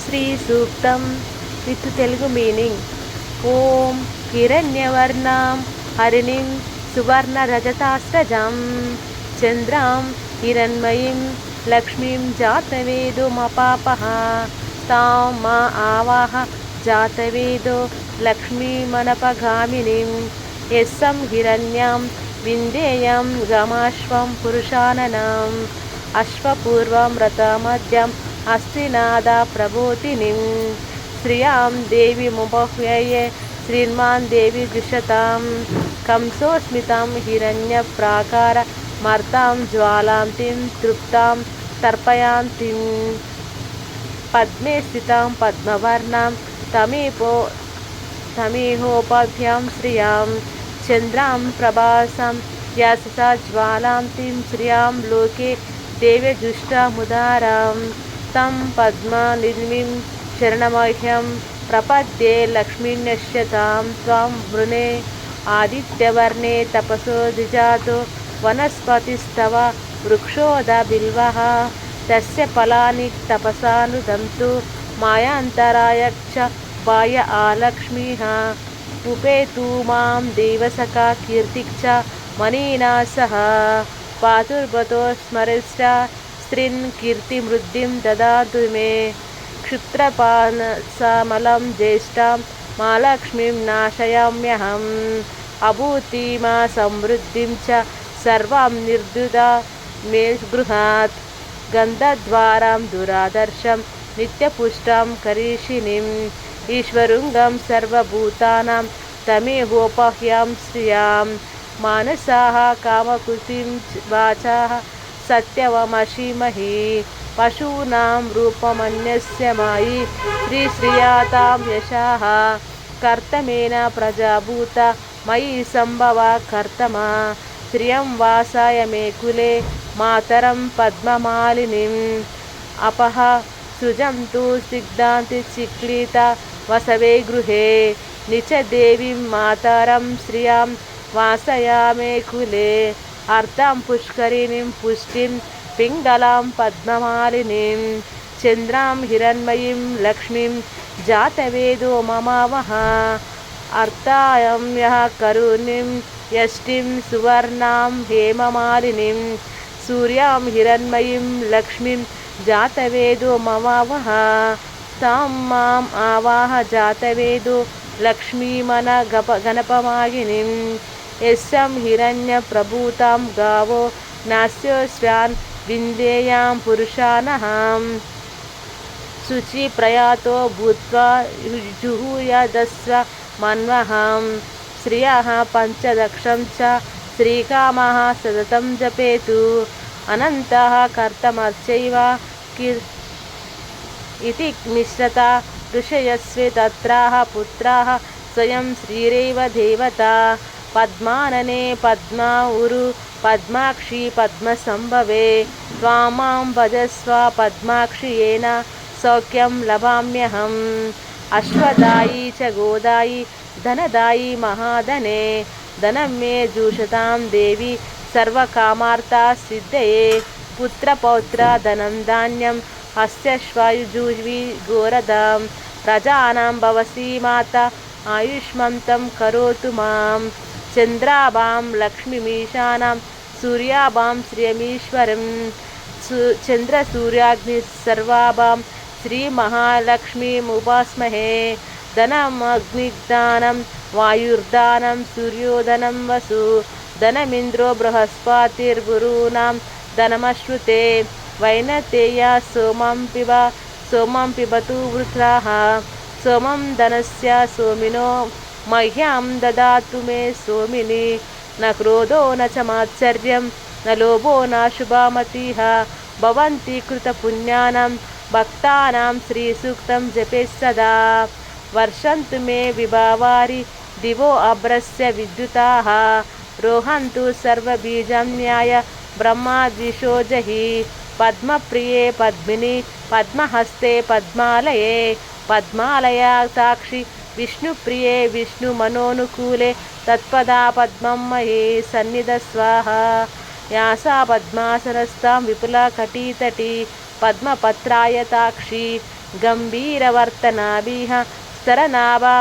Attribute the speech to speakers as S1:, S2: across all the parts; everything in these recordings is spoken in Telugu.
S1: Shri Suktam with Telugu meaning. ఓం హిరణ్యవర్ణాం హరిణిం సువర్ణరజతాస్రజం చంద్రాం హిరణ్మయీం లక్ష్మీం జాతవేదోమపాపః తాం మా ఆవాహ జాతవేదో లక్ష్మీమనపగామినీం యస్సం హిరణ్యాం విందేయం గమాశ్వం పురుషాననం అశ్వపూర్వం రథమధ్యం హస్తినాద ప్రబోధినిం శ్రియాం దేవీముపహ్వయే శ్రీమాన్ దేవి దృశ్యతాం కంసోస్మితాం హిరణ్యప్రాకార మర్తాం జ్వాలాంతిం తృప్తాం తర్పయాంతిం పద్మే స్థితాం పద్మవర్ణాం తమేహోపాభ్యాం శ్రియాం చంద్రాం ప్రభాసాం యాససా జ్వాలాంతిం శ్రియాం లోకే దేవ్యజుష్టాముదారాం తం పద్మనిర్మిం శరణమహ్యం ప్రపద్యే లక్ష్మీన్యశ్యతాం త్వాం వృణే ఆదిత్యవర్ణే తపసో ద్విజాతో వనస్పతిస్తవ వృక్షోద బిల్వః తస్య ఫలాని తపసానుదంతు మాయాంతరాయక్ష బాయ ఆలక్ష్మీః ఉపేతు మాం దేవసఖా కీర్తిశ్చ మనీనా సహ పాతుర్భతో స్మరిష్ట స్త్రీన్ కీర్తిమృద్ధిం దదాతు మే క్షుత్రపానసమలం జ్యేష్ఠాం మాలక్ష్మీం నాశయామ్యహం అభూతిమా సమృద్ధిం చ సర్వాం నిర్దుదా మే గృహాత్ గంధద్వారాం దురాదర్శం నిత్యపుష్టాం కరీషిణిం ఈశ్వరుంగం సర్వభూతానాం తమేహోపహ్యాం శ్రియాం మానసాః కామకుసిం వాచాః సత్యవమషీమహి పశూనాం రూపమన్యస్య మాయి శ్రీశ్రియాతాం యశాః కర్తమేన ప్రజాభూత మయి సంభవ కర్తమా శ్రియం వాసాయ మే కులే మాతరం పద్మమాలినిం అపః సృజంతు సిగ్ధాంతి చిక్లిత వసవే గృహే నిచ దేవీం మాతరం శ్రియాం వాసయామే కులే అర్ధాం పుష్కరిణీం పుష్టిం పింగళాం పద్మమాలినీం చంద్రాం హిరణ్మయీం లక్ష్మీం జాతవేదో మమావహ అర్తాయం యః కరుణీం యష్టిం సువర్ణాం హేమమాలినీం సూర్యాం హిరణ్మయీం లక్ష్మీం జాతవేదో మమావహ తాం మాం ఆవాహ జాతవేదో లక్ష్మీమన గణపమాగినిం యస్యాం హిరణ్యప్రభూతాం గావో నాస్యోశ్వాన్ విందేయాం పురుషానహం శుచి ప్రయాతో భూత్వా జుహూయదస్వ మన్వహం శ్రియః పంచదక్షం చ శ్రీకామः సతతం జపేతు అనంతః కర్తమర్చైవ ఇతి మిశ్రత ఋషయస్వే తత్రాః పుత్రాः స్వయం శ్రీరేవ దేవతా పద్మాననే పద్మా ఉరు పద్మాక్షి పద్మసంభవే త్వామాం భజస్వ పద్మాక్షి ఏన సౌఖ్యం లభామ్యహం అశ్వదాయి చ గోదాయి ధనదాయి మహాధనే ధనం మే జూషతాం దేవి సర్వకామార్థా సిద్ధయే పుత్రపౌత్ర ధనం ధాన్యం హస్యశ్వాయుజువి గోరదాం ప్రజానాం భవసి మాత ఆయుష్మంతం కరోతు మాం చంద్రాభాం లక్ష్మీమీశానాం సూర్యాభాం శ్రియమీశ్వరం చంద్రసూర్యాగ్ని సర్వాభాం శ్రీమహాలక్ష్మీముపాస్మహే ధనమగ్నిదానం వాయుర్దానం సూర్యోధనం వసు ధనమింద్రో బృహస్పతిర్గురూణాం ధనమశ్నుతే వైనతేయ సోమం పిబతు వృత్రాః సోమం ధనస్య సోమినో మహ్యం దదాతు మే సోమిని న క్రోధో న చ మాత్సర్యం న లోభో న శుభామతిః భవంతి కృతపుణ్యానాం భక్తానాం శ్రీసూక్తం జపేత్ సదా వర్షంతు మే విభావారి దివో అభ్రస్య విద్యుతాః రోహంతు సర్వబీజన్యాయ బ్రహ్మాద్విషోజహి పద్మప్రియే పద్మిని పద్మహస్తే పద్మాలయే పద్మాలయాక్షి విష్ణుప్రియే విష్ణుమనోనుకూలే తత్పదా పద్మం మయే సన్నిధస్వాహ యాసా పద్మాసనస్తాం విపుల కటీతటీ పద్మపత్రాయతాక్షి గంభీరవర్తనాభిః స్తరనాభా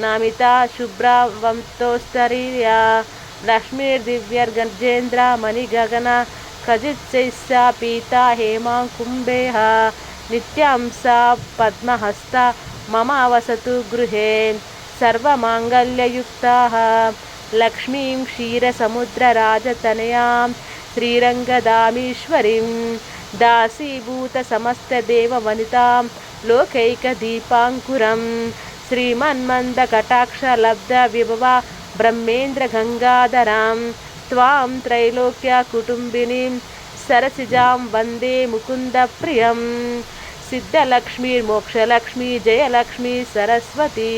S1: నామితా శుభ్రవంతోస్తరీర్యా లక్ష్మీర్దివ్యర్గజేంద్ర మణిగగన ఖచిత్సైస్సా పీతా హేమాంకుంభేః నిత్యాం సా పద్మహస్త మమ వసతు గృహే సర్వమాంగళ్యయుక్తాః లక్ష్మీం క్షీరసముద్రరాజతనయాం శ్రీరంగదామీశ్వరీం దాసీభూతసమస్తదేవవనితాం లోకైకదీపాంకురం శ్రీమన్మందకటాక్షలబ్ధవిభవ బ్రహ్మేంద్రగంగాధరాం త్వాం త్రైలోక్యకుటుంబినీం సరసిజాం వందే ముకుందప్రియం సిద్ధలక్ష్మీర్మోక్షలక్ష్మీ జయలక్ష్మీ సరస్వతి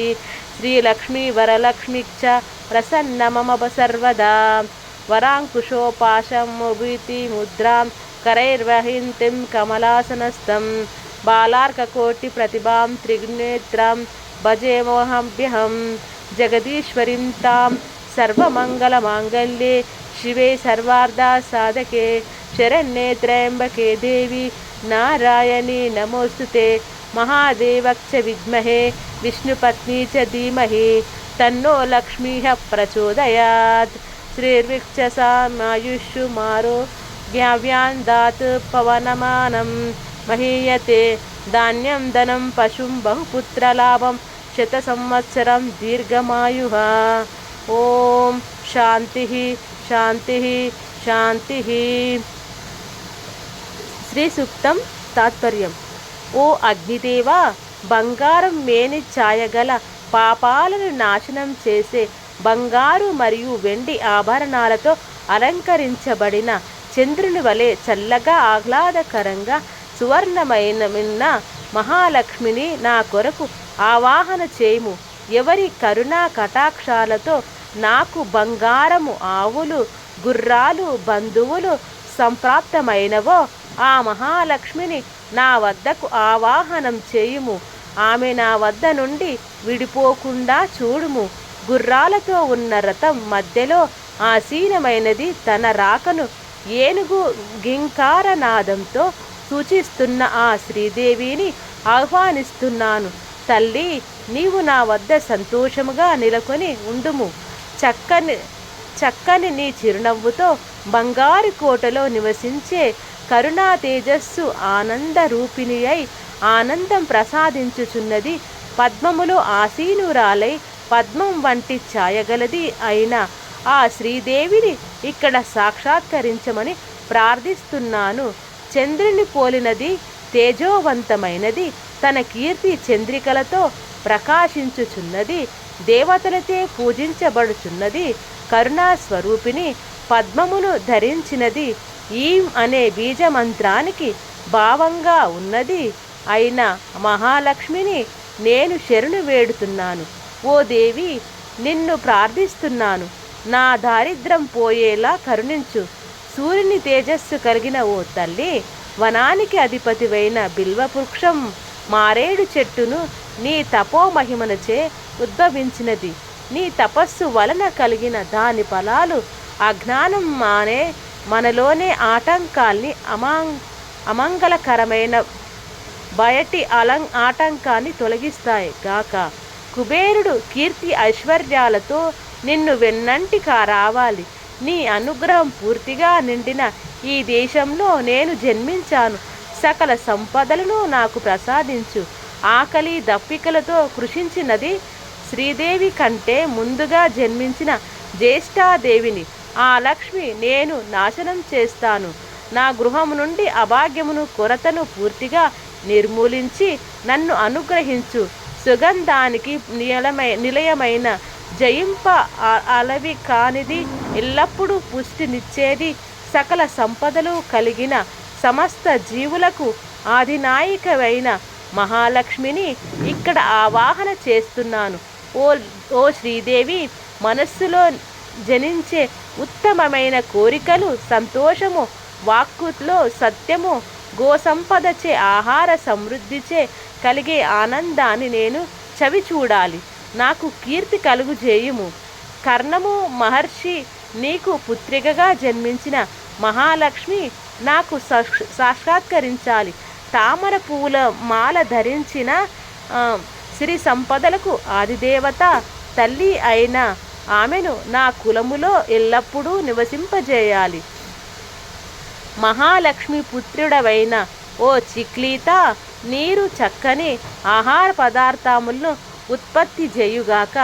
S1: శ్రీలక్ష్మీ వరలక్ష్మీశ్చ ప్రసన్న మమ సర్వదా వరాంకుశోపాశం ముభీతి ముద్రాం కరైర్వహింతిం కమలాసనస్థం బాలార్కకోటి ప్రతిభాం త్రినేత్రాం భజేమోహంభ్యహం జగదీశ్వరీం తాం సర్వమంగళమాంగళ్యే శివే సర్వార్థ సాధకే శరణ్యే త్రయంబకే దేవి నారాయణీ నమోస్తుతే మహాదేవచ్చ విద్మహే విష్ణుపత్నీ చ ధీమహి తన్నో లక్ష్మీః ప్రచోదయాత్ శ్రీర్విక్షసామాయుష్మారో జ్ఞావ్యాన్ దాత్ పవనమానం మహీయతే ధాన్యం ధనం పశుం బహుపుత్రలాభం శతసంవత్సరం దీర్ఘమాయుః. ఓం శాంతి శాంతి శాంతి. శ్రీ సూక్తం తాత్పర్యం. ఓ అగ్నిదేవా, బంగారం మేని ఛాయగల పాపాలను నాశనం చేసే బంగారు మరియు వెండి ఆభరణాలతో అలంకరించబడిన చంద్రుని వలె చల్లగా ఆహ్లాదకరంగా సువర్ణమైన మహాలక్ష్మిని నా కొరకు ఆవాహన చేయుము. ఎవరి కరుణా కటాక్షాలతో నాకు బంగారము, ఆవులు, గుర్రాలు, బంధువులు సంప్రాప్తమైనవో ఆ మహాలక్ష్మిని నా వద్దకు ఆవాహనం చేయుము. ఆమె నా వద్ద నుండి విడిపోకుండా చూడుము. గుర్రాలతో ఉన్న రథం మధ్యలో ఆసీనమైనది. తన రాకను ఏనుగు గింకారనాదంతో సూచిస్తున్న ఆ శ్రీదేవిని ఆహ్వానిస్తున్నాను. తల్లి, నీవు నా వద్ద సంతోషముగా నెలకొని ఉండుము. చక్కని నీ చిరునవ్వుతో బంగారు కోటలో నివసించే కరుణా తేజస్సు ఆనంద రూపిణి అయి ఆనందం ప్రసాదించుచున్నది. పద్మములో ఆసీనురాలై పద్మం వంటి ఛాయగలది అయిన ఆ శ్రీదేవిని ఇక్కడ సాక్షాత్కరించమని ప్రార్థిస్తున్నాను. చంద్రుని పోలినది, తేజోవంతమైనది, తన కీర్తి చంద్రికలతో ప్రకాశించుచున్నది, దేవతలచే పూజించబడుచున్నది, కరుణాస్వరూపిణి, పద్మమును ధరించినది, ఈం అనే బీజమంత్రానికి భావంగా ఉన్నది అయిన మహాలక్ష్మిని నేను శరణు వేడుతున్నాను. ఓ దేవి, నిన్ను ప్రార్థిస్తున్నాను. నా దారిద్ర్యం పోయేలా కరుణించు. సూర్యుని తేజస్సు కలిగిన ఓ తల్లి, వనానికి అధిపతివైన బిల్వవృక్షం మారేడు చెట్టును నీ తపోమహిమనచే ఉద్భవించినది. నీ తపస్సు వలన కలిగిన దాని ఫలాలు అజ్ఞానం మానే మనలోనే ఆటంకాల్ని అమంగళకరమైన బయటి ఆటంకాన్ని తొలగిస్తాయి గాక. కుబేరుడు కీర్తి ఐశ్వర్యాలతో నిన్ను వెన్నంటిగా రావాలి. నీ అనుగ్రహం పూర్తిగా నిండిన ఈ దేశంలో నేను జన్మించాను. సకల సంపదలను నాకు ప్రసాదించు. ఆకలి దప్పికలతో కృషించినది శ్రీదేవి కంటే ముందుగా జన్మించిన జ్యేష్ఠాదేవిని ఆ లక్ష్మి నేను నాశనం చేస్తాను. నా గృహం నుండి అభాగ్యమును, కొరతను పూర్తిగా నిర్మూలించి నన్ను అనుగ్రహించు. సుగంధానికి నిలయమైన, జయింప అలవి కానిది, ఎల్లప్పుడూ పుష్టినిచ్చేది, సకల సంపదలు కలిగిన సమస్త జీవులకు ఆదినాయికమైన మహాలక్ష్మిని ఇక్కడ ఆవాహన చేస్తున్నాను. ఓ శ్రీదేవి, మనస్సులో జనించే ఉత్తమమైన కోరికలు, సంతోషము, వాక్కులో సత్యము, గోసంపదచే ఆహార సమృద్ధిచే కలిగే ఆనందాన్ని నేను చవి చూడాలి. నాకు కీర్తి కలుగుజేయుము. కర్ణము మహర్షి నీకు పుత్రికగా జన్మించిన మహాలక్ష్మి నాకు సాక్షాత్కరించాలి. తామర పువ్వుల మాల ధరించిన సిరి సంపదలకు ఆదిదేవత తల్లి అయిన ఆమెను నా కులములో ఎల్లప్పుడూ నివసింపజేయాలి. మహాలక్ష్మి పుత్రుడవైన ఓ చిక్లీత, నీరు చక్కని ఆహార పదార్థములను ఉత్పత్తి చేయుగాక.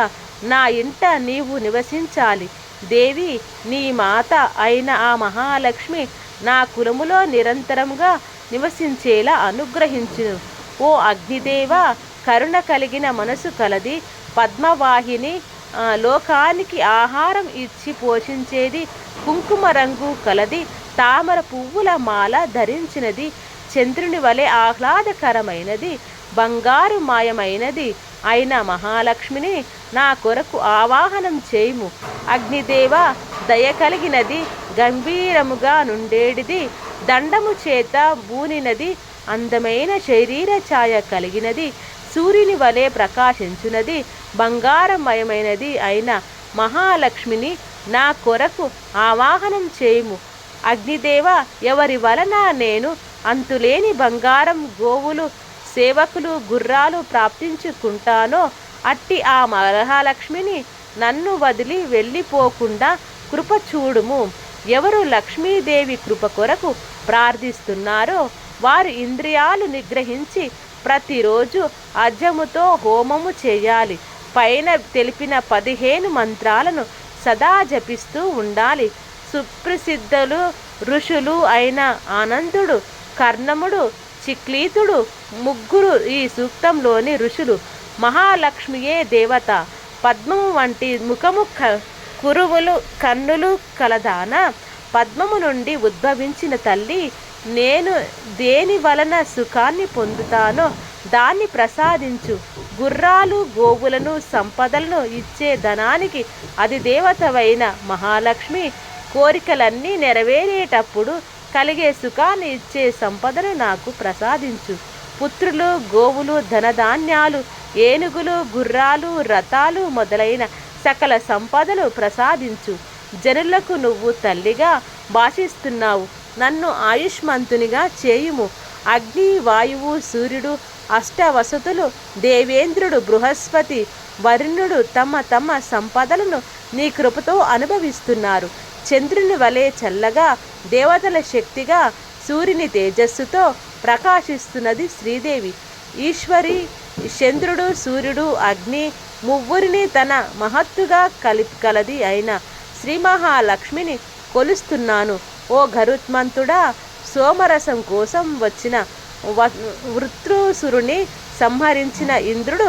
S1: నా ఇంట నీవు నివసించాలి. దేవి, నీ మాత అయిన ఆ మహాలక్ష్మి నా కులములో నిరంతరంగా నివసించేలా అనుగ్రహించును. ఓ అగ్నిదేవ, కరుణ కలిగిన మనసు కలది, పద్మవాహిని, లోకానికి ఆహారం ఇచ్చి పోషించేది, కుంకుమ రంగు కలది, తామర పువ్వుల మాల ధరించినది, చంద్రుని వలె ఆహ్లాదకరమైనది, బంగారు మాయమైనది అయిన మహాలక్ష్మిని నా కొరకు ఆవాహనం చేయుము. అగ్నిదేవ, దయ కలిగినది, గంభీరముగా నుండేడిది, దండము చేత బూనినది, అందమైన శరీర ఛాయ కలిగినది, సూర్యుని వలె ప్రకాశించున్నది, బంగారమయమైనది అయిన మహాలక్ష్మిని నా కొరకు ఆవాహనం చేయుము. అగ్నిదేవ, ఎవరి వలన నేను అంతులేని బంగారం, గోవులు, సేవకులు, గుర్రాలు ప్రాప్తించుకుంటానో అట్టి ఆ మహాలక్ష్మిని నన్ను వదిలి వెళ్ళిపోకుండా కృప చూడుము. ఎవరు లక్ష్మీదేవి కృప కొరకు ప్రార్థిస్తున్నారో వారు ఇంద్రియాలు నిగ్రహించి ప్రతిరోజు అజ్జముతో హోమము చేయాలి. పైన తెలిపిన 15 మంత్రాలను సదా జపిస్తూ ఉండాలి. సుప్రసిద్ధులు ఋషులు అయిన ఆనందుడు, కర్ణముడు, చిక్లీతుడు ముగ్గురు ఈ సూక్తంలోని ఋషులు. మహాలక్ష్మియే దేవత. పద్మము వంటి ముఖము, కురువులు, కన్నులు కలదాన, పద్మము నుండి ఉద్భవించిన తల్లి, నేను దేని వలన సుఖాన్ని పొందుతానో దాన్ని ప్రసాదించు. గుర్రాలు, గోవులను, సంపదలను ఇచ్చే ధనానికి అధిదేవతవైన మహాలక్ష్మి, కోరికలన్నీ నెరవేరేటప్పుడు కలిగే సుఖాన్ని ఇచ్చే సంపదను నాకు ప్రసాదించు. పుత్రులు, గోవులు, ధనధాన్యాలు, ఏనుగులు, గుర్రాలు, రథాలు మొదలైన సకల సంపదలు ప్రసాదించు. జనులకు నువ్వు తల్లిగా భాషిస్తున్నావు. నన్ను ఆయుష్మంతునిగా చేయుము. అగ్ని, వాయువు, సూర్యుడు, అష్టవసతులు, దేవేంద్రుడు, బృహస్పతి, వరుణుడు తమ తమ సంపదలను నీ కృపతో అనుభవిస్తున్నారు. చంద్రుని వలె చల్లగా, దేవతల శక్తిగా, సూర్యుని తేజస్సుతో ప్రకాశిస్తున్నది శ్రీదేవి. ఈశ్వరి, చంద్రుడు, సూర్యుడు, అగ్ని ముగ్గురిని తన మహత్తుగా కలది అయిన శ్రీ మహాలక్ష్మిని కొలుస్తున్నాను. ఓ గరుత్మంతుడా, సోమరసం కోసం వచ్చిన వృత్రుసురుని సంహరించిన ఇంద్రుడు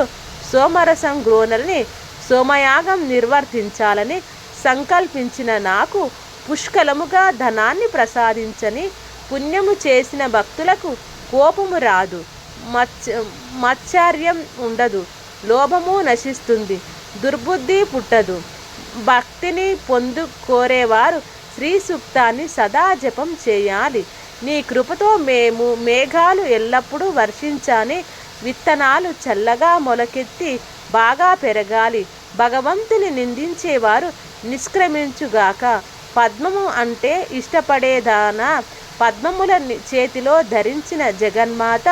S1: సోమరసం గ్రోనల్ని సోమయాగం నిర్వర్తించాలని సంకల్పించిన నాకు పుష్కలముగా ధనాన్ని ప్రసాదించని పుణ్యము చేసిన భక్తులకు కోపము రాదు, మత్సర్యం ఉండదు, లోభము నశిస్తుంది, దుర్బుద్ధి పుట్టదు. భక్తిని కోరేవారు శ్రీ సూక్తాన్ని సదా జపం చేయాలి. నీ కృపతో మేము మేఘాలు ఎల్లప్పుడూ వర్షించాని, విత్తనాలు చల్లగా మొలకెత్తి బాగా పెరగాలి. భగవంతుని నిందించేవారు నిష్క్రమించుగాక. పద్మము అంటే ఇష్టపడేదాన, పద్మముల చేతిలో ధరించిన జగన్మాత,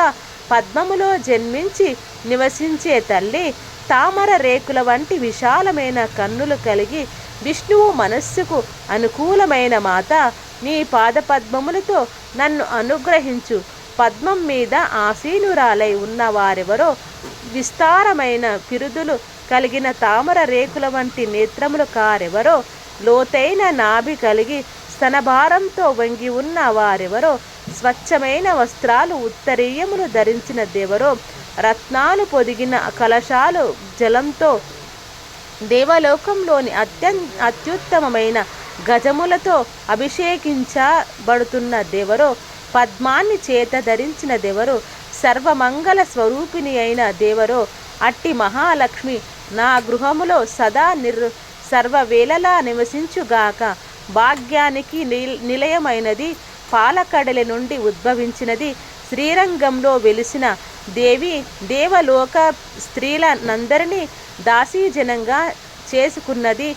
S1: పద్మములో జన్మించి నివసించే తల్లి, తామర రేకుల వంటి విశాలమైన కన్నులు కలిగి విష్ణువు మనస్సుకు అనుకూలమైన మాత, నీ పాదపద్మములతో నన్ను అనుగ్రహించు. పద్మం మీద ఆసీనురాలై ఉన్నవారెవరో, విస్తారమైన పిరుదులు కలిగిన తామర రేకుల వంటి నేత్రములు కారెవరో, లోతైన నాభి కలిగి స్తనభారంతో వంగి ఉన్న వారెవరో, స్వచ్ఛమైన వస్త్రాలు ఉత్తరీయములు ధరించిన దేవరో, రత్నాలు పొదిగిన కలశాలు జలంతో దేవలోకంలోని అత్యుత్తమమైన గజములతో అభిషేకించబడుతున్న దేవరో, పద్మాన్ని చేత ధరించిన దేవరో, సర్వమంగళ స్వరూపిణి అయిన దేవరో, అట్టి మహాలక్ష్మి నా గృహములో సదా సర్వవేళలా నివసించుగాక. భాగ్యానికి నిలయమైనది, పాలకడలి నుండి ఉద్భవించినది, శ్రీరంగంలో వెలిసిన దేవి, దేవలోక స్త్రీలనందరినీ దాసీజనంగా చేసుకున్నది,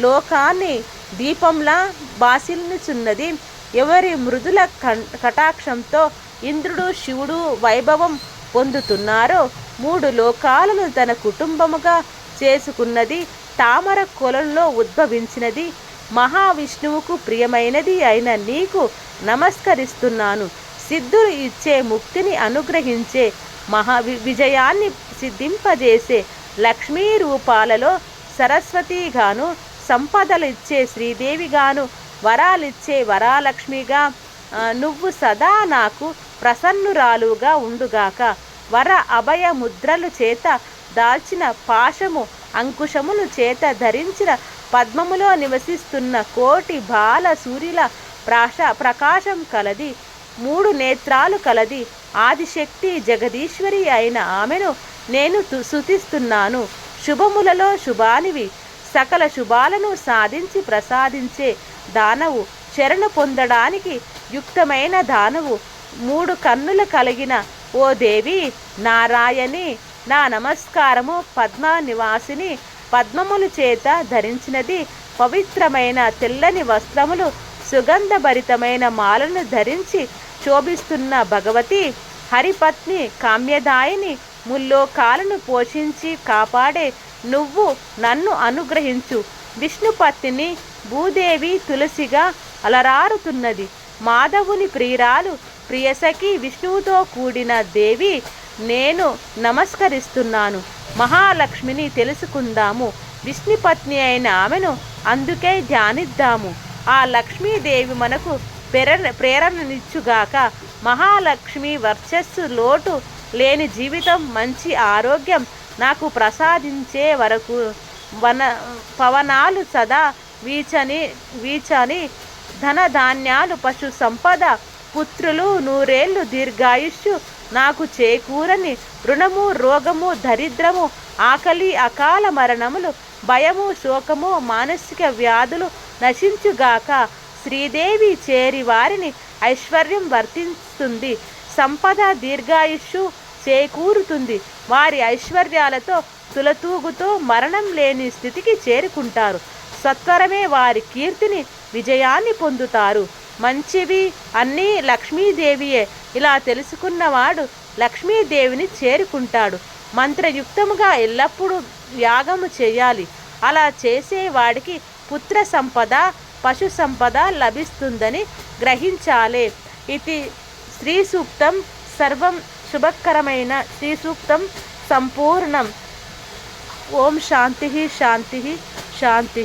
S1: లోకాన్ని దీపంలా బాసిల్చున్నది. ఎవరి మృదుల కటాక్షంతో ఇంద్రుడు శివుడు వైభవం పొందుతున్నారో, 3 లోకాలను తన కుటుంబముగా చేసుకున్నది, తామర కొలంలో ఉద్భవించినది, మహావిష్ణువుకు ప్రియమైనది అయిన నీకు నమస్కరిస్తున్నాను. సిద్ధులు ఇచ్చే ముక్తిని అనుగ్రహించే విజయాన్ని సిద్ధింపజేసే లక్ష్మీ రూపాలలో సరస్వతిగాను, సంపదలిచ్చే శ్రీదేవిగాను, వరాలిచ్చే వరాలక్ష్మిగా నువ్వు సదా నాకు ప్రసన్నురాలుగా ఉండుగాక. వర అభయ ముద్రలు చేత దాల్చిన పాశము అంకుశములు చేత ధరించిన పద్మములో నివసిస్తున్న కోటి బాల సూర్యుల ప్రకాశం కలది, 3 నేత్రాలు కలది ఆదిశక్తి జగదీశ్వరి అయిన ఆమెను నేను స్తుతిస్తున్నాను. శుభములలో శుభానివి, సకల శుభాలను సాధించి ప్రసాదించే దానవు, శరణు పొందడానికి యుక్తమైన దానవు, 3 కన్నులు కలిగిన ఓ దేవి నారాయణి, నా నమస్కారము. పద్మ నివాసిని, పద్మములు చేత ధరించినది, పవిత్రమైన తెల్లని వస్త్రములు, సుగంధభరితమైన మాలను ధరించి శోభిస్తున్న భగవతి, హరిపత్ని, కామ్యదాయిని, ముల్లోకాలను పోషించి కాపాడే నువ్వు నన్ను అనుగ్రహించు. విష్ణుపత్నిని భూదేవి తులసిగా అలరారుతున్నది, మాధవుని ప్రియురాలు, ప్రియసఖి, విష్ణువుతో కూడిన దేవి నేను నమస్కరిస్తున్నాను. మహాలక్ష్మిని తెలుసుకుందాము, విష్ణుపత్ని అయిన ఆమెను అందుకే ధ్యానిద్దాము. ఆ లక్ష్మీదేవి మనకు ప్రేరణనిచ్చుగాక. మహాలక్ష్మి వర్చస్సు, లోటు లేని జీవితం, మంచి ఆరోగ్యం నాకు ప్రసాదించే వరకు పవనాలు సదా వీచని ధనధాన్యాలు, పశు సంపద, పుత్రులు, 100 ఏళ్ళు దీర్ఘాయుష్యు నాకు చేకూరని, రుణము, రోగము, దరిద్రము, ఆకలి, అకాల మరణములు, భయము, శోకము, మానసిక వ్యాధులు నశించుగాక. శ్రీదేవి చేరి వారిని ఐశ్వర్యం వర్తిస్తుంది, సంపద, దీర్ఘాయుష్యు చేకూరుతుంది. వారి ఐశ్వర్యాలతో తులతూగుతూ మరణం లేని స్థితికి చేరుకుంటారు. సత్వరమే వారి కీర్తిని, విజయాన్ని పొందుతారు. మంచివి అన్నీ లక్ష్మీదేవియే. ఇలా తెలుసుకున్నవాడు లక్ష్మీదేవిని చేరుకుంటాడు. మంత్రయుక్తముగా ఎల్లప్పుడూ యాగము చేయాలి. అలా చేసేవాడికి పుత్ర సంపద, పశు సంపద లభిస్తుందని గ్రహించాలి. ఇది శ్రీ సూక్తం. సర్వం శుభకరమైన శ్రీ సూక్తం సంపూర్ణం. ఓం శాంతి శాంతి శాంతి.